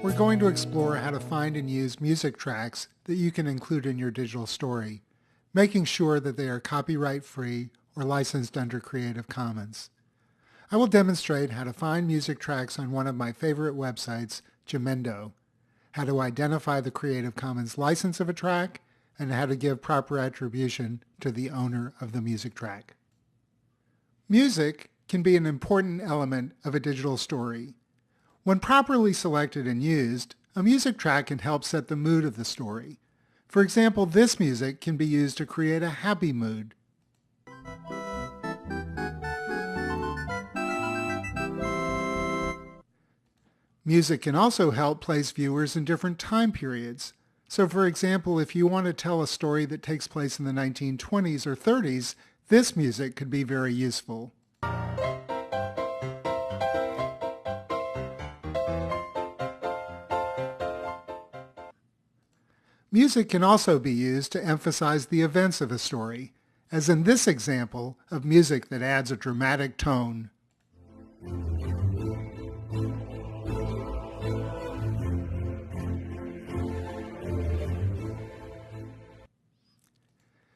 we're going to explore how to find and use music tracks that you can include in your digital story, making sure that they are copyright-free or licensed under Creative Commons. I will demonstrate how to find music tracks on one of my favorite websites, Jamendo, how to identify the Creative Commons license of a track, and how to give proper attribution to the owner of the music track. Music can be an important element of a digital story. When properly selected and used, a music track can help set the mood of the story. For example, this music can be used to create a happy mood. Music can also help place viewers in different time periods. So for example, if you want to tell a story that takes place in the 1920s or 30s, this music could be very useful. Music can also be used to emphasize the events of a story, as in this example of music that adds a dramatic tone.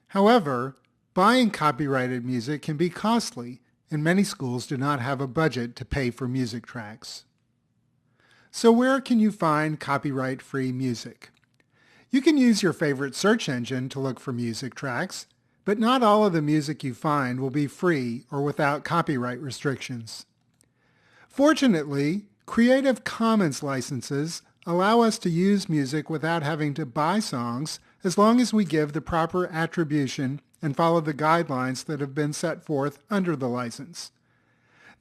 However, buying copyrighted music can be costly, and many schools do not have a budget to pay for music tracks. So where can you find copyright-free music? You can use your favorite search engine to look for music tracks, but not all of the music you find will be free or without copyright restrictions. Fortunately, Creative Commons licenses allow us to use music without having to buy songs as long as we give the proper attribution and follow the guidelines that have been set forth under the license.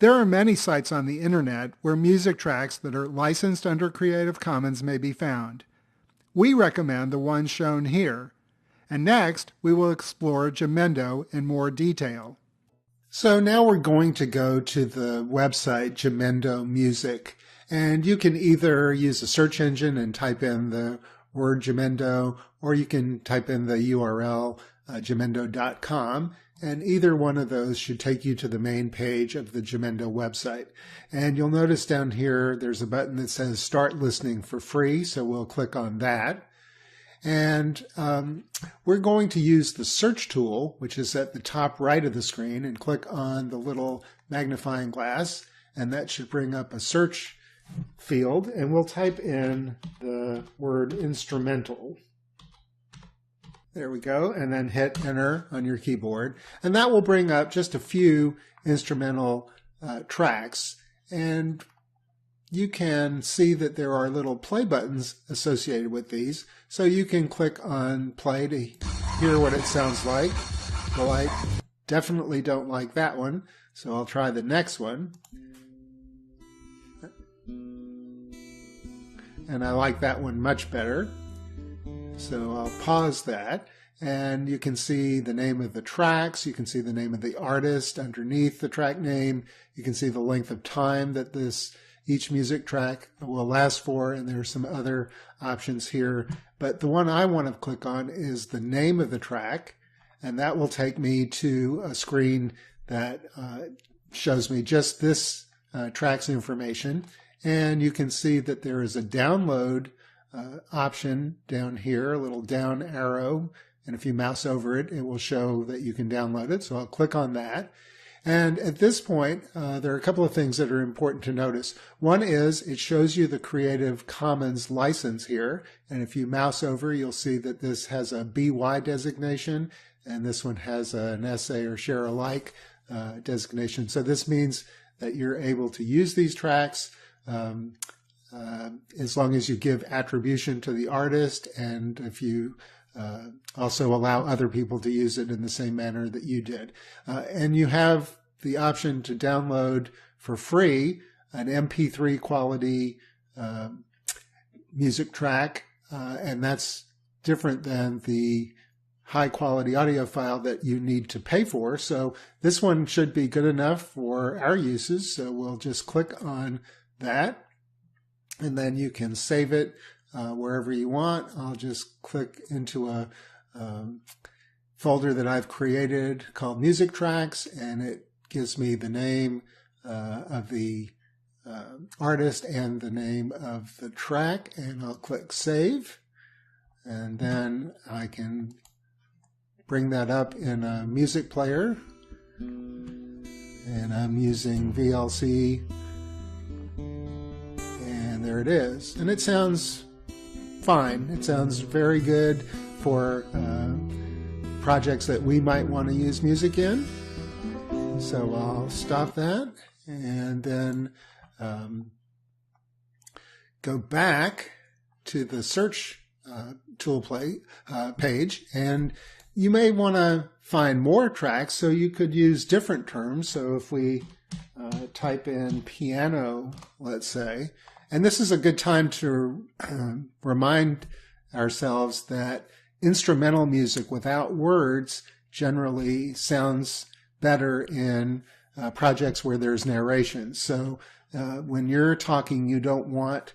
There are many sites on the internet where music tracks that are licensed under Creative Commons may be found. We recommend the one shown here. And next, we will explore Jamendo in more detail. So now we're going to go to the website Jamendo Music. And you can either use a search engine and type in the word Jamendo, or you can type in the URL jamendo.com, and either one of those should take you to the main page of the Jamendo website. And you'll notice down here there's a button that says Start Listening for Free, so we'll click on that. And we're going to use the search tool, which is at the top right of the screen, and click on the little magnifying glass, and that should bring up a search field, and we'll type in the word instrumental. There we go, and then hit enter on your keyboard, and that will bring up just a few instrumental tracks, and you can see that there are little play buttons associated with these, so you can click on play to hear what it sounds like. Well, I definitely don't like that one, so I'll try the next one. And I like that one much better. So I'll pause that, and you can see the name of the tracks, you can see the name of the artist underneath the track name, you can see the length of time that each music track will last for, and there are some other options here. But the one I want to click on is the name of the track, and that will take me to a screen that shows me just this track's information. And you can see that there is a download option down here, a little down arrow, and if you mouse over it, it will show that you can download it. So I'll click on that. And at this point, there are a couple of things that are important to notice. One is it shows you the Creative Commons license here. And if you mouse over, you'll see that this has a BY designation, and this one has an SA or share alike designation. So this means that you're able to use these tracks as long as you give attribution to the artist, and if you also allow other people to use it in the same manner that you did. And you have the option to download for free an MP3 quality music track, and that's different than the high quality audio file that you need to pay for. So this one should be good enough for our uses. So we'll just click on that, and then you can save it wherever you want. I'll just click into a folder that I've created called Music Tracks, and it gives me the name of the artist and the name of the track, and I'll click Save. And then I can bring that up in a music player. And I'm using VLC. And there it is. And it sounds fine. It sounds very good for projects that we might want to use music in. So I'll stop that and then go back to the search tool page, and you may want to find more tracks, so you could use different terms. So if we type in piano, let's say, and this is a good time to remind ourselves that instrumental music without words generally sounds better in projects where there's narration. So when you're talking, you don't want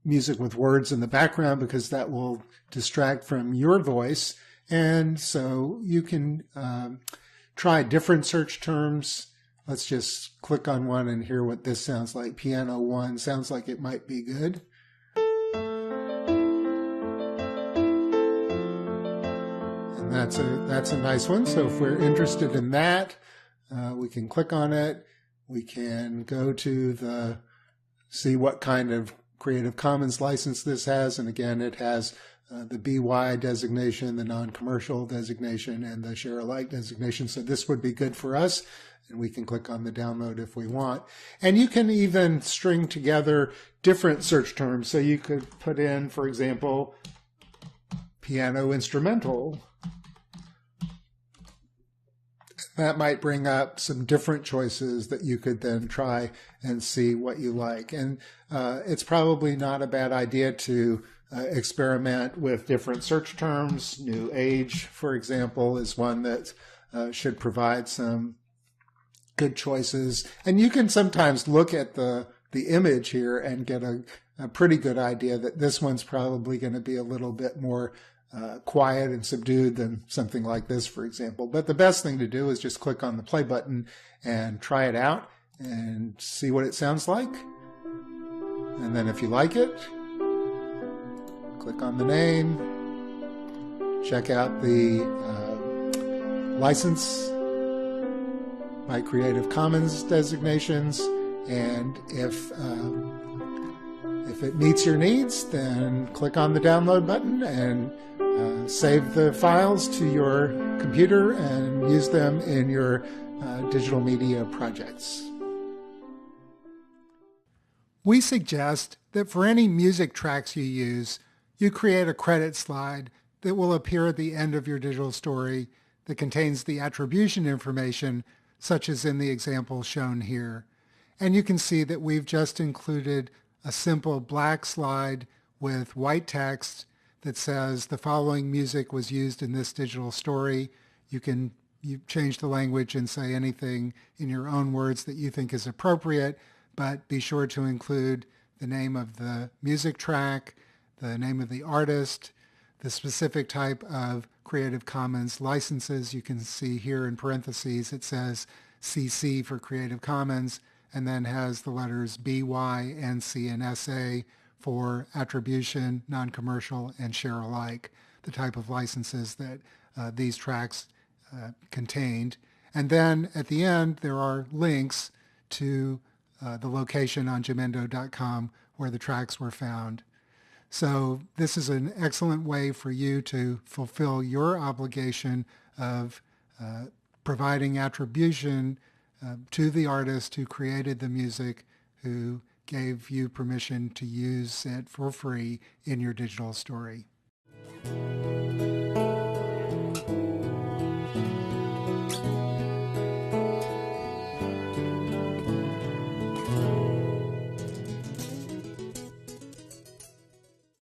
music with words in the background because that will distract from your voice. And so you can try different search terms. Let's just click on one and hear what this sounds like. Piano 1 sounds like it might be good. And that's a nice one. So if we're interested in that, we can click on it. We can go to see what kind of Creative Commons license this has. And again, it has the BY designation, the non-commercial designation, and the share alike designation. So this would be good for us. And we can click on the download if we want. And you can even string together different search terms. So you could put in, for example, piano instrumental. That might bring up some different choices that you could then try and see what you like. And it's probably not a bad idea to experiment with different search terms. New Age, for example, is one that should provide some good choices. And you can sometimes look at the image here and get a pretty good idea that this one's probably going to be a little bit more quiet and subdued than something like this, for example. But the best thing to do is just click on the play button and try it out and see what it sounds like. And then if you like it, click on the name, check out the license by Creative Commons designations, and if it meets your needs, then click on the download button and save the files to your computer and use them in your digital media projects. We suggest that for any music tracks you use, you create a credit slide that will appear at the end of your digital story that contains the attribution information, such as in the example shown here. And you can see that we've just included a simple black slide with white text that says the following music was used in this digital story. You change the language and say anything in your own words that you think is appropriate, but be sure to include the name of the music track, the name of the artist, the specific type of Creative Commons licenses. You can see here in parentheses it says CC for Creative Commons, and then has the letters BY, NC, and SA for attribution, non-commercial, and share alike, the type of licenses that these tracks contained. And then at the end, there are links to the location on Jamendo.com where the tracks were found. So this is an excellent way for you to fulfill your obligation of providing attribution to the artist who created the music, who gave you permission to use it for free in your digital story.